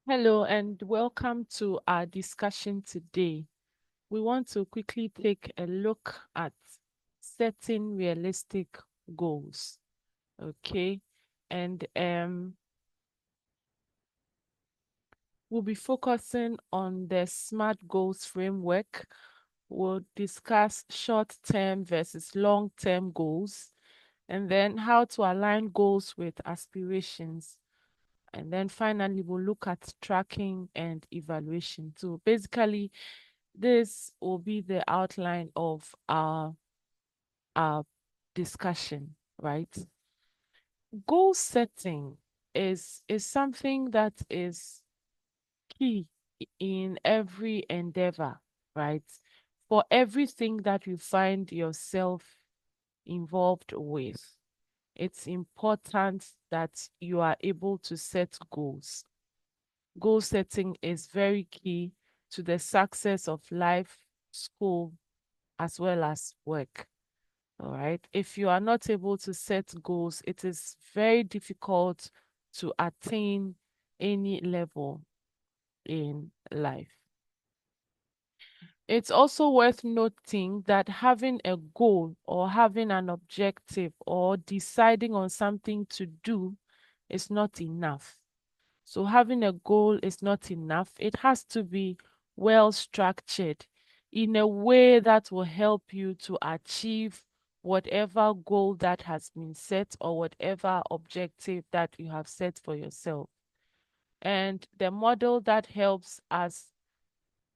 Hello and welcome to our discussion today. We want to quickly take a look at setting realistic goals. Okay. And we'll be focusing on the SMART goals framework. We'll discuss short-term versus long-term goals, and then how to align goals with aspirations. And then finally, we'll look at tracking and evaluation. So basically, this will be the outline of our discussion, right? Goal setting is something that is key in every endeavor, right? For everything that you find yourself involved with, it's important that you are able to set goals. Goal setting is very key to the success of life, school, as well as work. All right. If you are not able to set goals, it is very difficult to attain any level in life. It's also worth noting that having a goal or having an objective or deciding on something to do is not enough. So having a goal is not enough. It has to be well structured in a way that will help you to achieve whatever goal that has been set or whatever objective that you have set for yourself. And the model that helps us,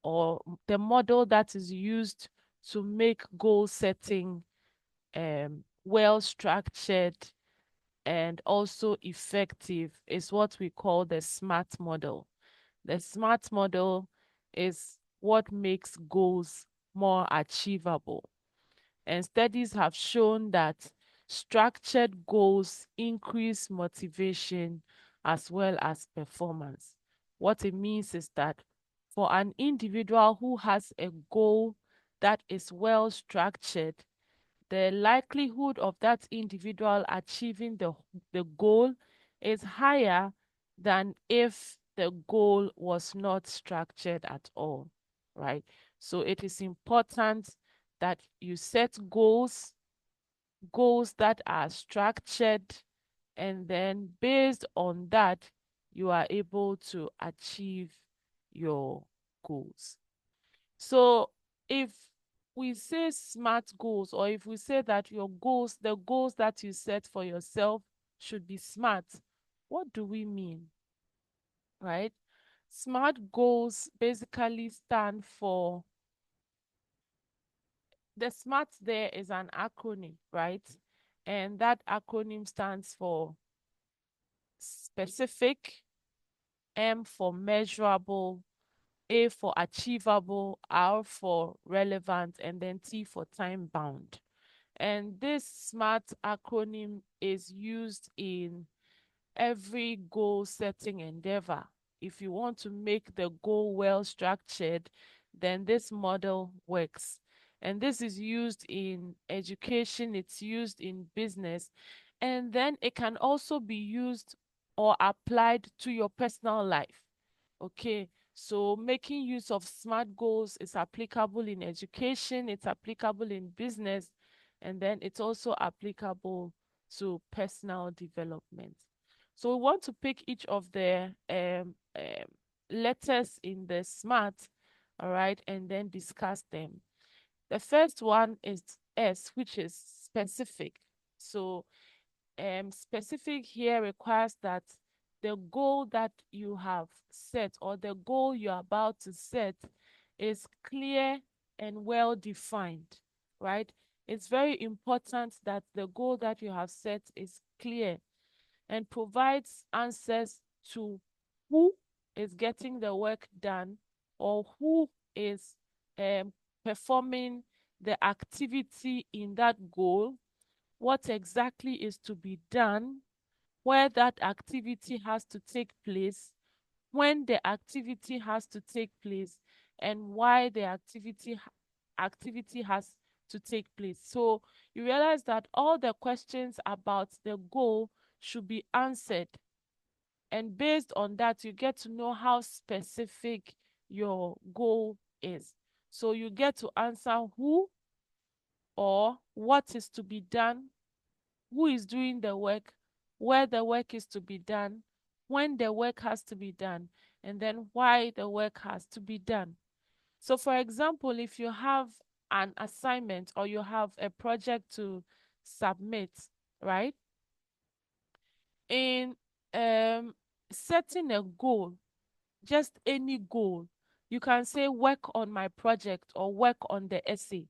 or the model that is used to make goal setting well structured and also effective, is what we call the SMART model. The SMART model is what makes goals more achievable. And studies have shown that structured goals increase motivation as well as performance. What it means is that for an individual who has a goal that is well structured, the likelihood of that individual achieving the goal is higher than if the goal was not structured at all, right? So it is important that you set goals that are structured, and then based on that, you are able to achieve your goals. So if we say SMART goals, or if we say that your goals, the goals that you set for yourself should be SMART, what do we mean, right? SMART goals basically stand for, the SMART there is an acronym, right? And that acronym stands for specific, M for measurable, A for achievable, R for relevant, and then T for time bound. And this SMART acronym is used in every goal setting endeavor. If you want to make the goal well structured, then this model works. And this is used in education, it's used in business, and then it can also be used or applied to your personal life. Okay, so making use of SMART goals is applicable in education, it's applicable in business, and then it's also applicable to personal development. So we want to pick each of the letters in the SMART, all right, and then discuss them. The first one is S, which is specific. So specific here requires that the goal that you have set, or the goal you're about to set, is clear and well defined, right? It's very important that the goal that you have set is clear and provides answers to who is getting the work done, or who is um, performing the activity in that goal, what exactly is to be done, where that activity has to take place, when the activity has to take place, and why the activity has to take place. So you realize that all the questions about the goal should be answered And based on that, you get to know how specific your goal is. So you get to answer who or what is to be done, who is doing the work, where the work is to be done, when the work has to be done, and then why the work has to be done. So, for example, if you have an assignment or you have a project to submit, right? In setting a goal, just any goal, you can say work on my project or work on the essay,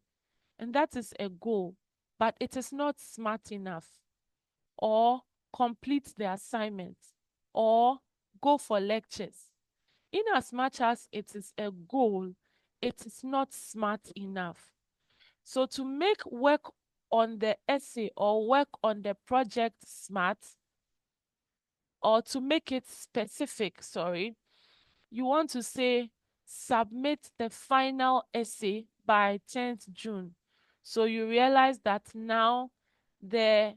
and that is a goal, but it is not smart enough, or complete the assignment, or go for lectures. In as much as it is a goal, it is not smart enough. So to make work on the essay or work on the project smart, or to make it specific, sorry, you want to say submit the final essay by 10th June. So you realize that now the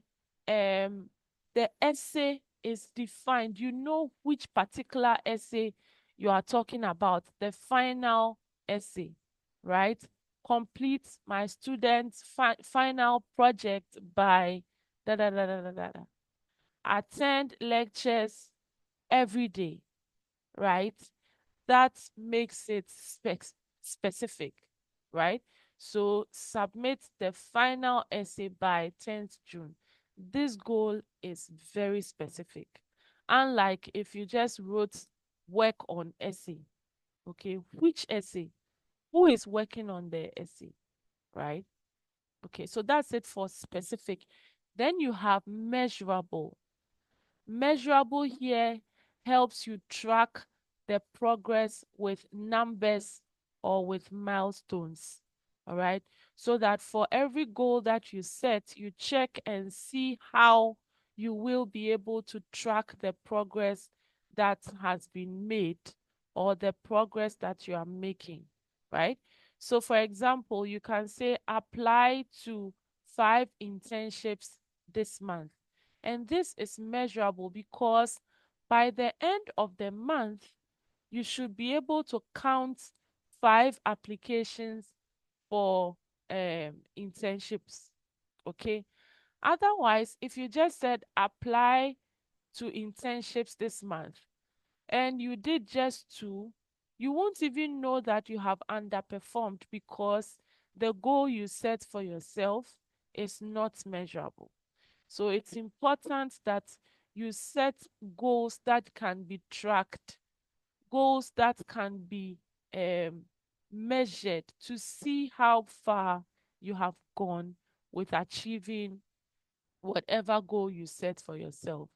um the essay is defined. You know which particular essay you are talking about, the final essay, right? Complete my students' final project by da da da da da da. Da. Attend lectures every day, right? That makes it specific, right? So submit the final essay by 10th June. This goal is very specific. Unlike if you just wrote work on essay, okay, which essay? Who is working on the essay, right? Okay, so that's it for specific. Then you have measurable. Measurable here helps you track the progress with numbers or with milestones. All right. So that for every goal that you set, you check and see how you will be able to track the progress that has been made or the progress that you are making. Right. So, for example, you can say apply to 5 internships this month, and this is measurable because by the end of the month, you should be able to count 5 applications for internships. Okay. Otherwise, if you just said apply to internships this month and you did just two, you won't even know that you have underperformed because the goal you set for yourself is not measurable. So it's important that you set goals that can be tracked, goals that can be um, measured to see how far you have gone with achieving whatever goal you set for yourself.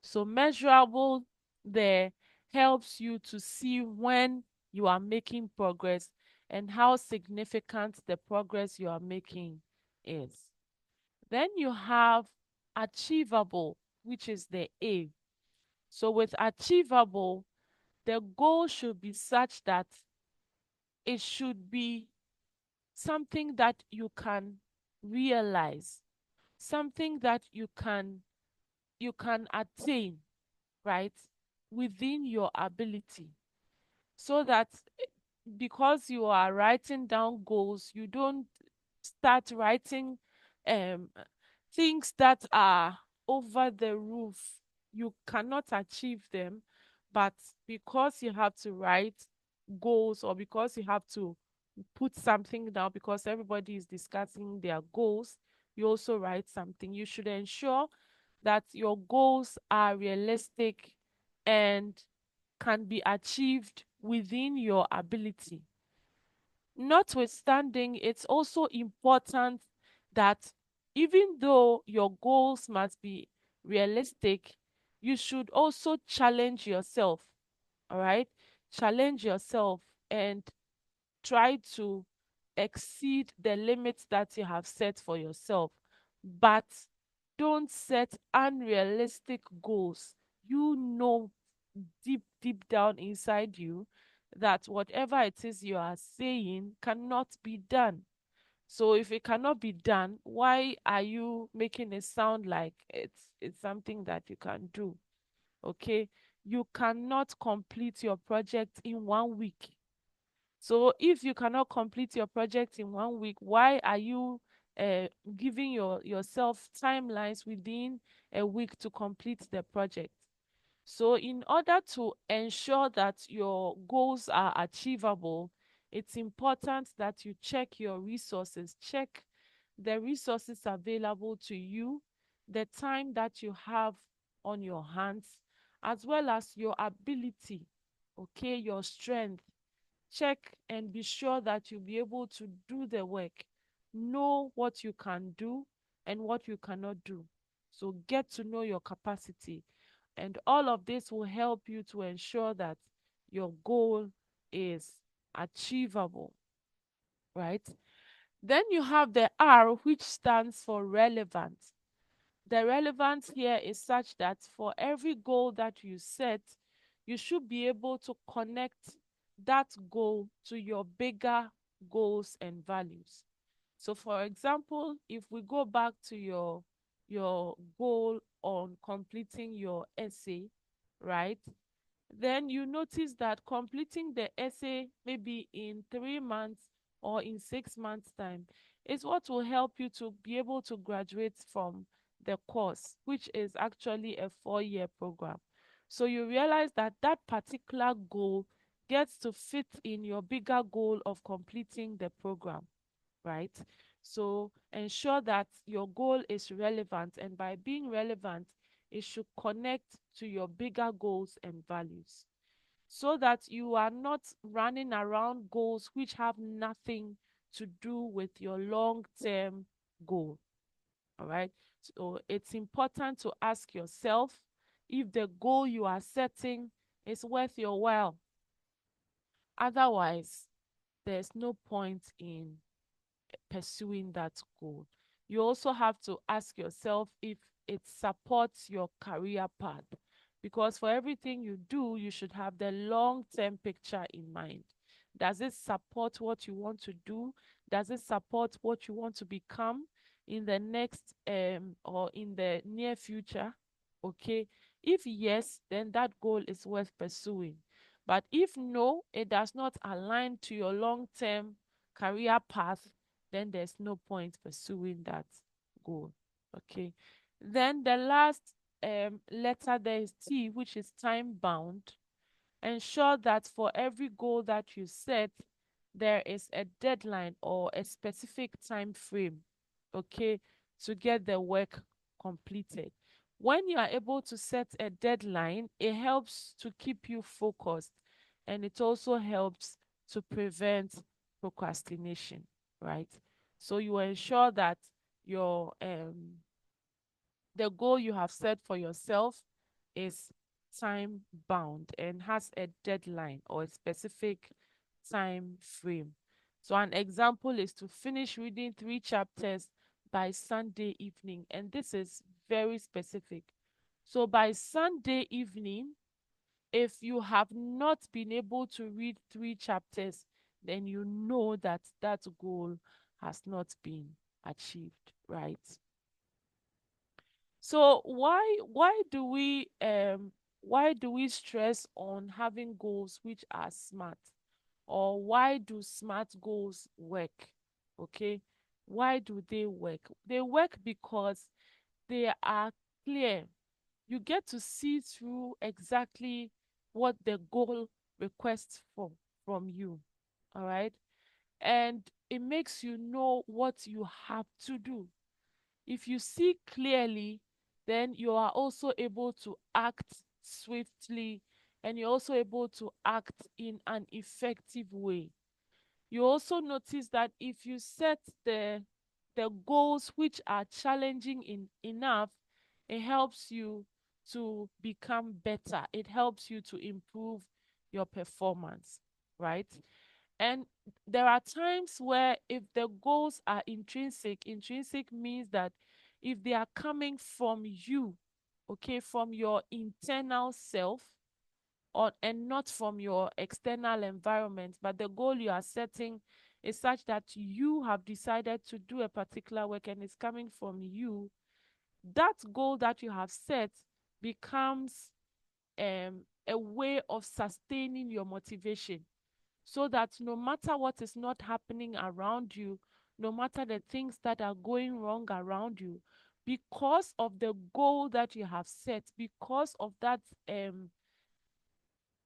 So measurable there helps you to see when you are making progress and how significant the progress you are making is. Then you have achievable, which is the A. So with achievable, the goal should be such that it should be something that you can realize, something that you can attain, right? Within your ability. So that because you are writing down goals, you don't start writing um things that are over the roof. You cannot achieve them, but because you have to write goals, or because you have to put something down, because everybody is discussing their goals, you also write something. You should ensure that your goals are realistic and can be achieved within your ability. Notwithstanding, it's also important that even though your goals must be realistic, you should also challenge yourself. All right? Challenge yourself and try to exceed the limits that you have set for yourself. But don't set unrealistic goals. You know deep, deep down inside you that whatever it is you are saying cannot be done. So if it cannot be done, why are you making it sound like it's something that you can do? Okay? you cannot complete your project in 1 week. So if you cannot complete your project in 1 week, why are you giving yourself timelines within a week to complete the project? So in order to ensure that your goals are achievable, it's important that you check your resources, check the resources available to you, the time that you have on your hands, as well as your ability, okay, your strength. Check and be sure that you'll be able to do the work. Know what you can do and what you cannot do. So get to know your capacity. And all of this will help you to ensure that your goal is achievable, right? Then you have the R, which stands for relevant. The relevance here is such that for every goal that you set, you should be able to connect that goal to your bigger goals and values. So for example, if we go back to your goal on completing your essay, right? Then you notice that completing the essay maybe in 3 months or in 6 months' time is what will help you to be able to graduate from the course, which is actually a 4-year program. So you realize that that particular goal gets to fit in your bigger goal of completing the program, right? So ensure that your goal is relevant, and by being relevant, it should connect to your bigger goals and values so that you are not running around goals which have nothing to do with your long term goal. All right. So it's important to ask yourself if the goal you are setting is worth your while. Otherwise, there's no point in pursuing that goal. You also have to ask yourself if it supports your career path. Because for everything you do, you should have the long term picture in mind. Does it support what you want to do? Does it support what you want to become in the next or in the near future? Okay. If yes, then that goal is worth pursuing. But if no, it does not align to your long term career path, then there's no point pursuing that goal. Okay. Then the last letter there is T, which is time bound. Ensure that for every goal that you set, there is a deadline or a specific time frame, okay, to get the work completed. When you are able to set a deadline, it helps to keep you focused, and it also helps to prevent procrastination, right? So you ensure that your the goal you have set for yourself is time bound and has a deadline or a specific time frame. So, an example is to finish reading 3 chapters by Sunday evening, and this is very specific. So, by Sunday evening, if you have not been able to read 3 chapters, then you know that that goal has not been achieved, right? So why do we stress on having goals which are smart? Or why do smart goals work? Okay? Why do they work? They work because they are clear. You get to see through exactly what the goal requests from you. All right? And it makes you know what you have to do. If you see clearly, then you are also able to act swiftly, and you're also able to act in an effective way. You also notice that if you set the goals which are challenging enough, it helps you to become better. It helps you to improve your performance, right? And there are times where if the goals are intrinsic means that if they are coming from you, okay, from your internal self, or and not from your external environment, but the goal you are setting is such that you have decided to do a particular work and it's coming from you, that goal that you have set becomes a way of sustaining your motivation, so that no matter what is not happening around you, no matter the things that are going wrong around you, because of the goal that you have set, because of that,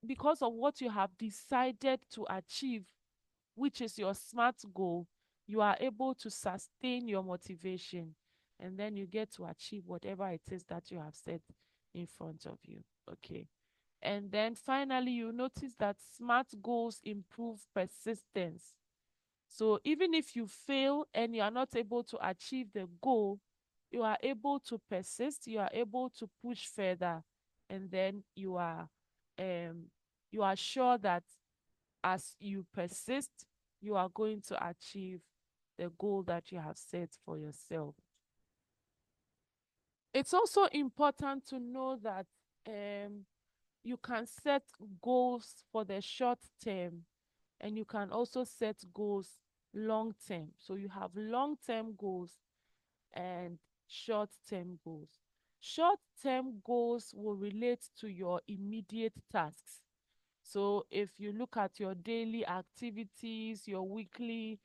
because of what you have decided to achieve, which is your SMART goal, you are able to sustain your motivation, and then you get to achieve whatever it is that you have set in front of you. Okay. And then finally, you notice that SMART goals improve persistence. So even if you fail and you are not able to achieve the goal, you are able to persist, you are able to push further, and then um you are sure that as you persist, you are going to achieve the goal that you have set for yourself. It's also important to know that you can set goals for the short term, and you can also set goals long term. So you have long term goals and short term goals. Short term goals will relate to your immediate tasks. So if you look at your daily activities, your weekly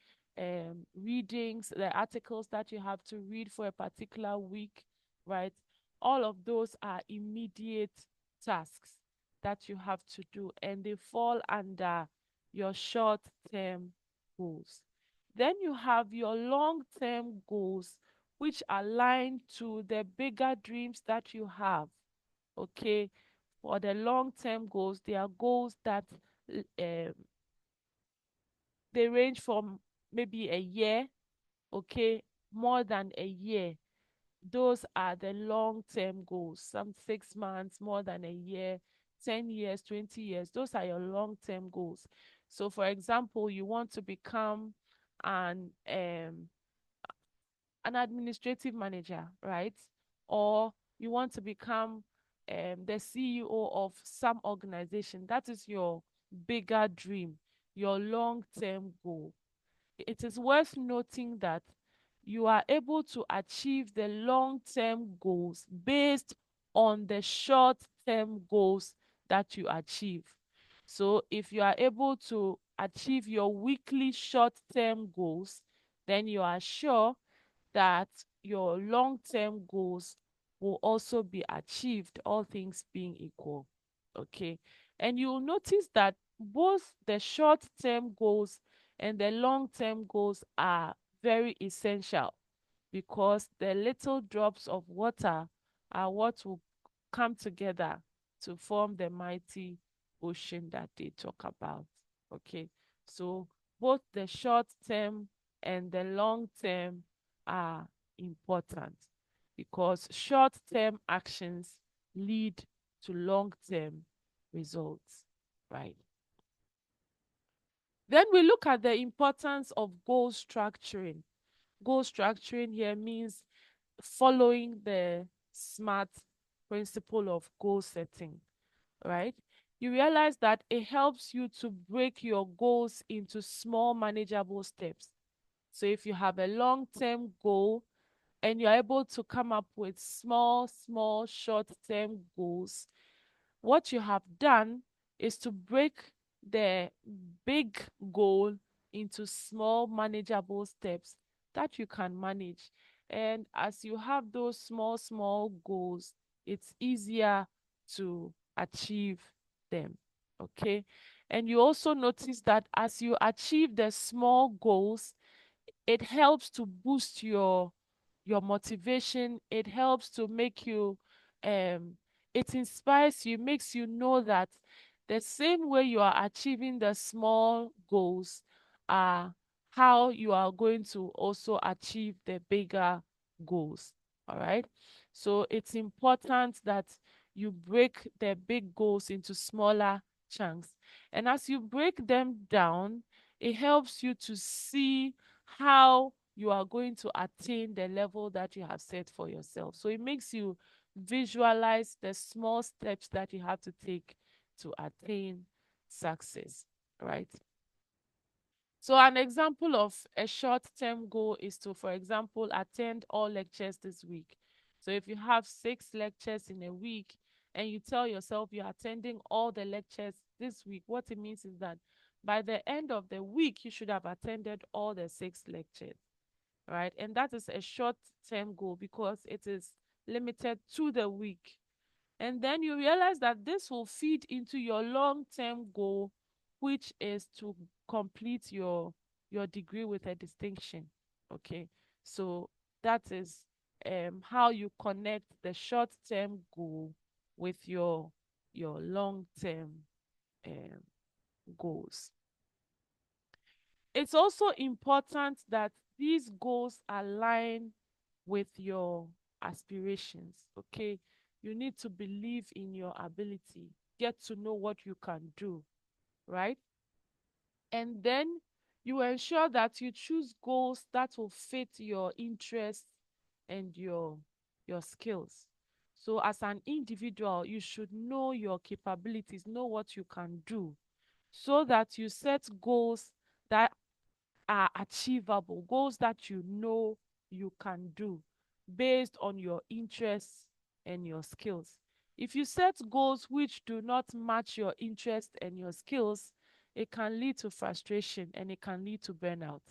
readings, the articles that you have to read for a particular week, right? All of those are immediate tasks that you have to do, and they fall under your short-term goals. Then you have your long-term goals, which align to the bigger dreams that you have. Okay, for the long term goals, they are goals that um, they range from maybe a year, okay, more than a year. Those are the long term goals, some 6 months, more than a year, 10 years, 20 years. Those are your long term goals. So, for example, you want to become an um, an administrative manager, right? Or you want to become the CEO of some organization. That is your bigger dream, your long term goal. It is worth noting that you are able to achieve the long term goals based on the short term goals that you achieve. So, if you are able to achieve your weekly short term goals, then you are sure that your long term goals will also be achieved, all things being equal. Okay. And you'll notice that both the short term goals and the long term goals are very essential, because the little drops of water are what will come together to form the mighty ocean that they talk about. Okay. So both the short term and the long term are important, because short term actions lead to long term results, right? Then we look at the importance of goal structuring. Goal structuring here means following the SMART principle of goal setting, right? You realize that it helps you to break your goals into small, manageable steps. So if you have a long term goal and you're able to come up with small, small, short term goals, what you have done is to break the big goal into small, manageable steps that you can manage. And as you have those small, small goals, it's easier to achieve them. Okay. And you also notice that as you achieve the small goals, it helps to boost your motivation. It helps to make you um it inspires you, makes you know that the same way you are achieving the small goals are how you are going to also achieve the bigger goals. All right, so it's important that you break the big goals into smaller chunks, and as you break them down, it helps you to see how you are going to attain the level that you have set for yourself. So it makes you visualize the small steps that you have to take to attain success, right? So an example of a short-term goal is to, for example, attend all lectures this week. So if you have 6 lectures in a week and you tell yourself you're attending all the lectures this week, what it means is that by the end of the week, you should have attended all the 6 lectures, right? And that is a short term goal because it is limited to the week. And then you realize that this will feed into your long term goal, which is to complete your degree with a distinction. Okay. So that is how you connect the short term goal with your long term um, goals. It's also important that these goals align with your aspirations. Okay. You need to believe in your ability, get to know what you can do, right? And then you ensure that you choose goals that will fit your interests and your skills. So as an individual, you should know your capabilities, know what you can do, so that you set goals that are achievable, goals that you know you can do based on your interests and your skills. If you set goals which do not match your interests and your skills, it can lead to frustration and it can lead to burnout.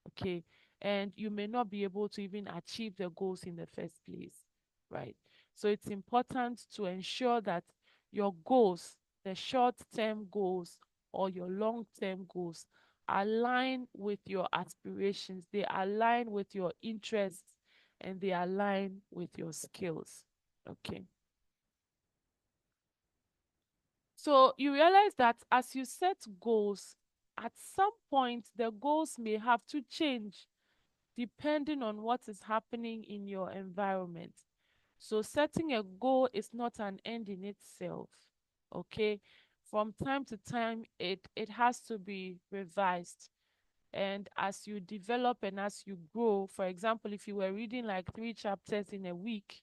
Okay. And you may not be able to even achieve the goals in the first place. Right. So it's important to ensure that your goals, the short term goals or your long term goals, align with your aspirations, they align with your interests, and they align with your skills. Okay. So you realize that as you set goals, at some point the goals may have to change depending on what is happening in your environment. So setting a goal is not an end in itself. Okay. From time to time, it has to be revised. And as you develop and as you grow, for example, if you were reading like 3 chapters in a week,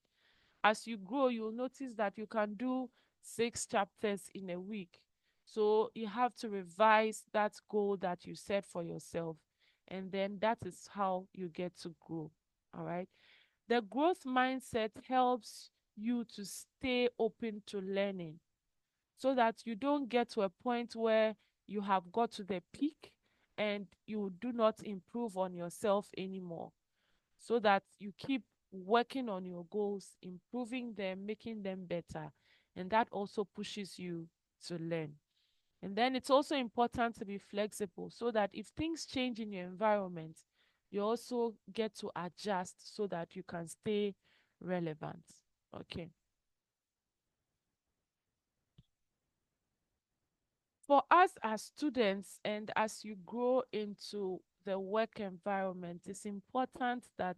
as you grow, you'll notice that you can do 6 chapters in a week. So you have to revise that goal that you set for yourself. And then that is how you get to grow. All right. The growth mindset helps you to stay open to learning so that you don't get to a point where you have got to the peak and you do not improve on yourself anymore. So that you keep working on your goals, improving them, making them better. And that also pushes you to learn. And then it's also important to be flexible so that if things change in your environment, you also get to adjust so that you can stay relevant. Okay. For us as students and as you grow into the work environment, it's important that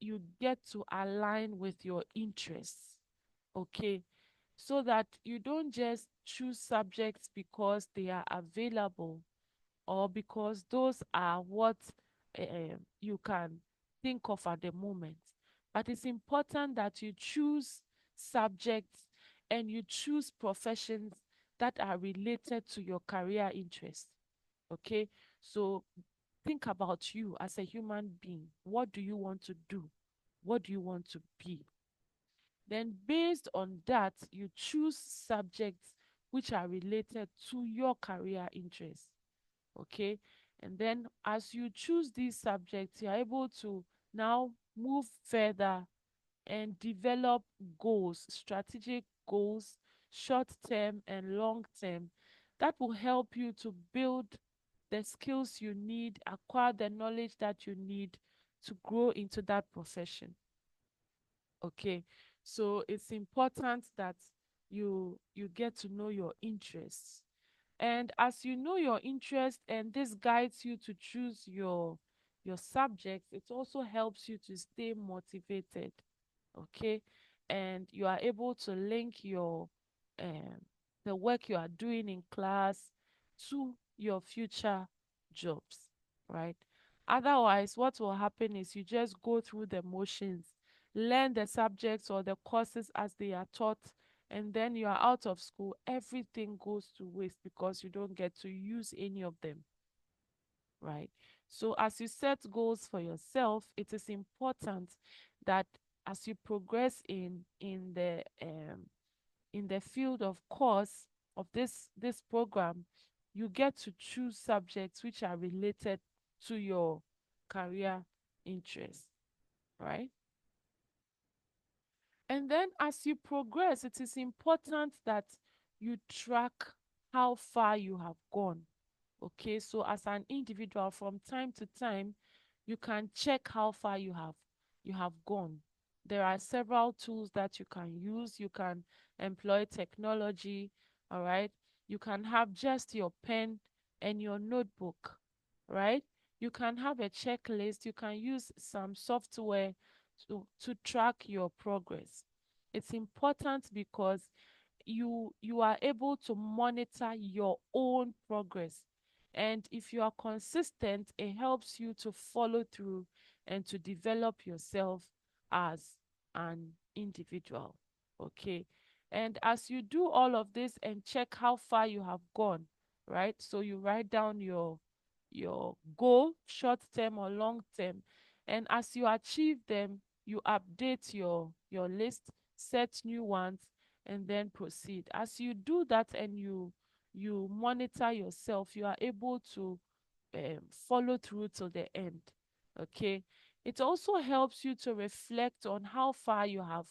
you get to align with your interests, okay? So that you don't just choose subjects because they are available or because those are what you can think of at the moment. But it's important that you choose subjects and you choose professions that are related to your career interests. Okay. So think about you as a human being. What do you want to do? What do you want to be? Then, based on that, you choose subjects which are related to your career interests. Okay. And then, as you choose these subjects, you're able to now move further and develop goals, strategic goals, short term and long term, that will help you to build the skills you need, acquire the knowledge that you need to grow into that profession. Okay. So it's important that you get to know your interests. And as you know your interest and this guides you to choose your subjects, it also helps you to stay motivated. Okay. And you are able to link your um the work you are doing in class to your future jobs, right? Otherwise, what will happen is you just go through the motions, learn the subjects or the courses as they are taught, and then you are out of school. Everything goes to waste because you don't get to use any of them, right? So as you set goals for yourself, it is important that as you progress in the the field of course of this program, you get to choose subjects which are related to your career interest, right? And then as you progress, it is important that you track how far you have gone. Okay, so as an individual, from time to time, you can check how far you have gone. There are several tools that you can use. You can employ technology, all right? You can have just your pen and your notebook, right? You can have a checklist. You can use some software to track your progress. It's important because you are able to monitor your own progress, and if you are consistent, it helps you to follow through and to develop yourself as an individual. Okay, and as you do all of this and check how far you have gone, right? So you write down your goal, short term or long term, and as you achieve them, you update your list, set new ones, and then proceed. As you do that and you monitor yourself, you are able to follow through till the end. Okay, it also helps you to reflect on how far you have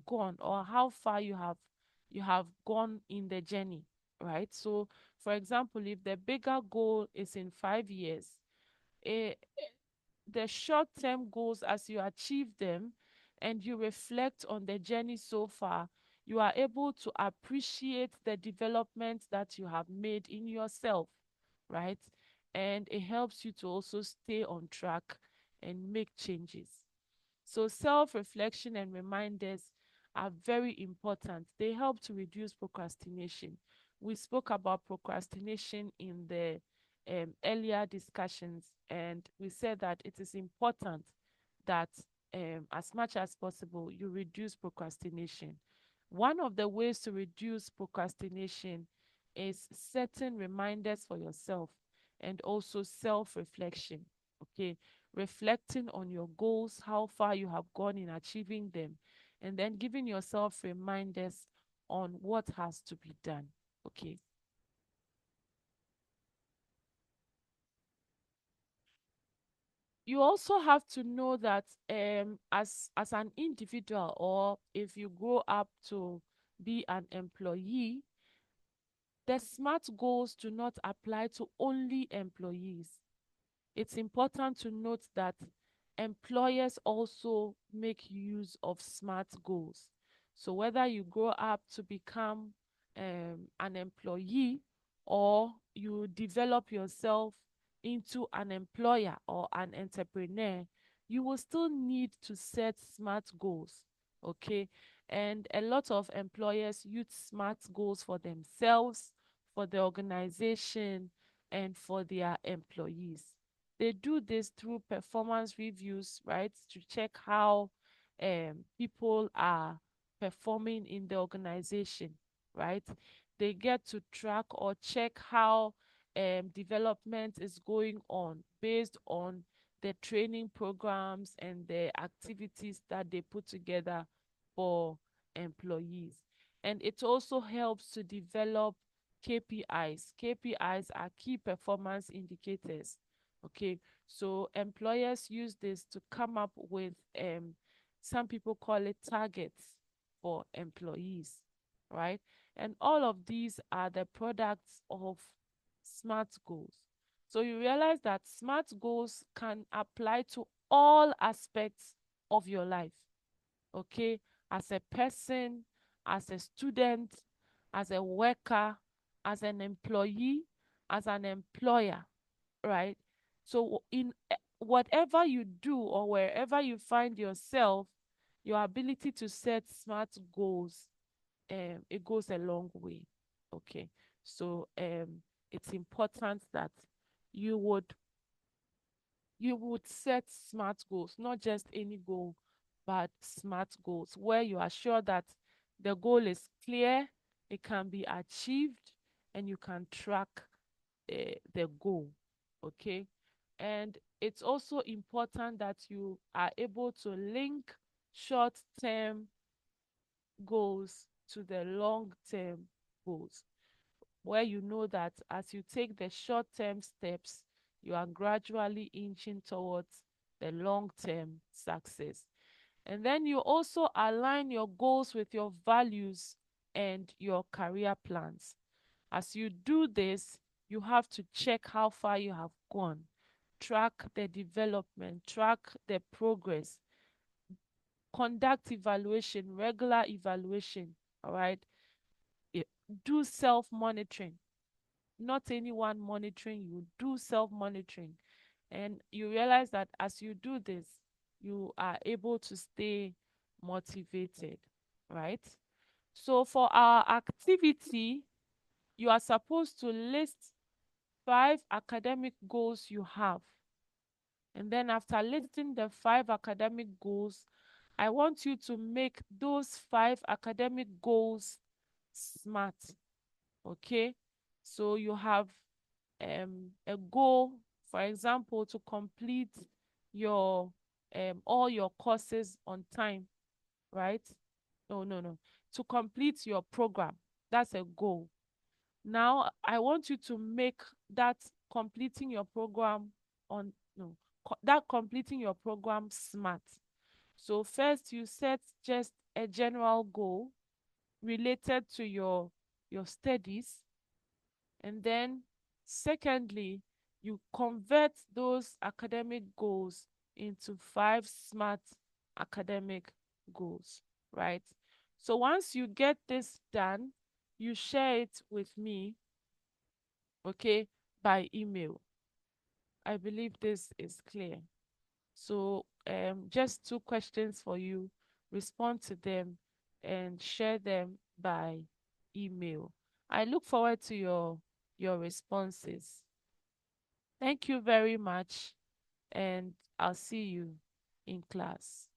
gone, or how far you have gone in the journey, right? So for example, if the bigger goal is in 5 years, eh, the short term goals, as you achieve them and you reflect on the journey so far, you are able to appreciate the development that you have made in yourself, right? And it helps you to also stay on track and make changes. So, self reflection and reminders are very important. They help to reduce procrastination. We spoke about procrastination in the earlier discussions, and we said that it is important that, as much as possible, you reduce procrastination. One of the ways to reduce procrastination is setting reminders for yourself and also self reflection. Okay, reflecting on your goals, how far you have gone in achieving them, and then giving yourself reminders on what has to be done. Okay. You also have to know that, as an individual, or if you grow up to be an employee, the SMART goals do not apply to only employees. It's important to note that employers also make use of SMART goals. So whether you grow up to become an employee, or you develop yourself into an employer or an entrepreneur, you will still need to set SMART goals. Okay. And a lot of employers use SMART goals for themselves, for the organization, and for their employees. They do this through performance reviews, right? To check how people are performing in the organization, right? They get to track or check how development is going on based on the training programs and the activities that they put together for employees. And it also helps to develop KPIs. KPIs are key performance indicators. Okay, so employers use this to come up with, some people call it targets for employees, right? And all of these are the products of SMART goals. So you realize that SMART goals can apply to all aspects of your life, okay? As a person, as a student, as a worker, as an employee, as an employer, right? So in whatever you do or wherever you find yourself, your ability to set SMART goals, it goes a long way. Okay. So it's important that you would you would set SMART goals, not just any goal, but SMART goals where you are sure that the goal is clear, it can be achieved, and you can track the goal. Okay. And it's also important that you are able to link short term goals to the long-term goals, where you know that as you take the short-term steps, you are gradually inching towards the long-term success. And then you also align your goals with your values and your career plans. As you do this, you have to check how far you have gone, track the development, track the progress, conduct evaluation, regular evaluation. All right. Do self monitoring. Not anyone monitoring you, do self monitoring. And you realize that as you do this, you are able to stay motivated, right? So for our activity, you are supposed to list 5 academic goals you have. And then after listing the 5 academic goals, I want you to make those 5 academic goals SMART. Okay? So you have a goal, for example, to complete your all your courses on time, right? No, no, no. To complete your program. That's a goal. Now, I want you to make that completing your program on no that completing your program SMART. So first you set just a general goal related to your studies, and then secondly, you convert those academic goals into 5 SMART academic goals, right? So once you get this done, you share it with me, okay, by email. I believe this is clear. So just 2 questions for you. Respond to them and share them by email. I look forward to your responses. Thank you very much, and I'll see you in class.